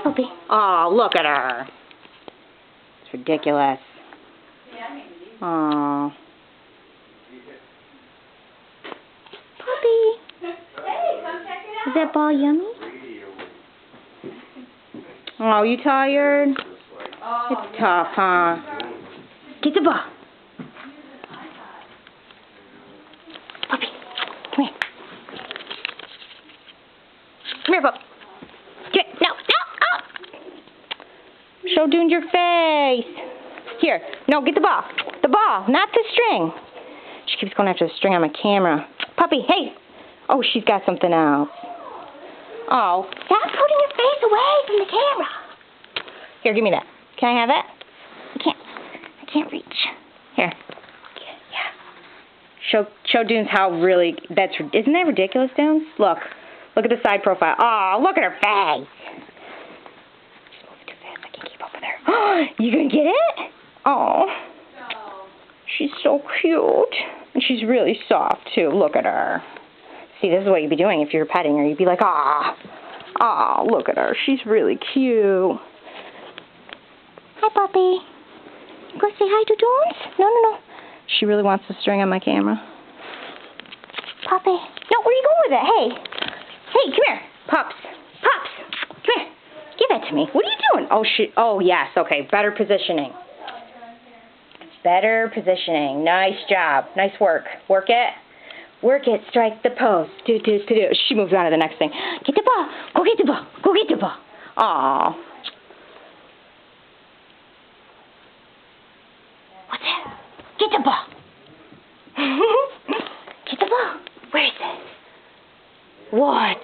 puppy. Oh, look at her. It's ridiculous. Oh. Puppy. Is that ball yummy? Oh, you tired? It's tough, huh? Get the ball. Puppy, come here. Come here, pup. Get it. No, no, oh! Show Dunes your face. Here, no, get the ball. The ball, not the string. She keeps going after the string on my camera. Puppy, hey. Oh, she's got something else. Oh, stop putting your face away from the camera. Here, give me that. Can I have that? I can't reach. Here. Yeah. Show Dunes how really, isn't that ridiculous, Dunes? Look at the side profile. Oh, look at her face. She's moving too fast. I can't keep up with her. You gonna get it? Oh. She's so cute. And she's really soft, too. Look at her. See, this is what you'd be doing if you were petting her. You'd be like, ah, look at her. She's really cute. Hi, puppy. Go say hi to Dunes? No. She really wants the string on my camera. Puppy. No, where are you going with it? Hey, come here. Pups. Come here. Give that to me. What are you doing? Oh, yes. Okay, better positioning. Better positioning. Nice job. Nice work. Work it. Work it. Strike the pose. Do. She moves on to the next thing. Get the ball. Go get the ball. Go get the ball. Aw. What's that? Get the ball. Get the ball. Where is it? What?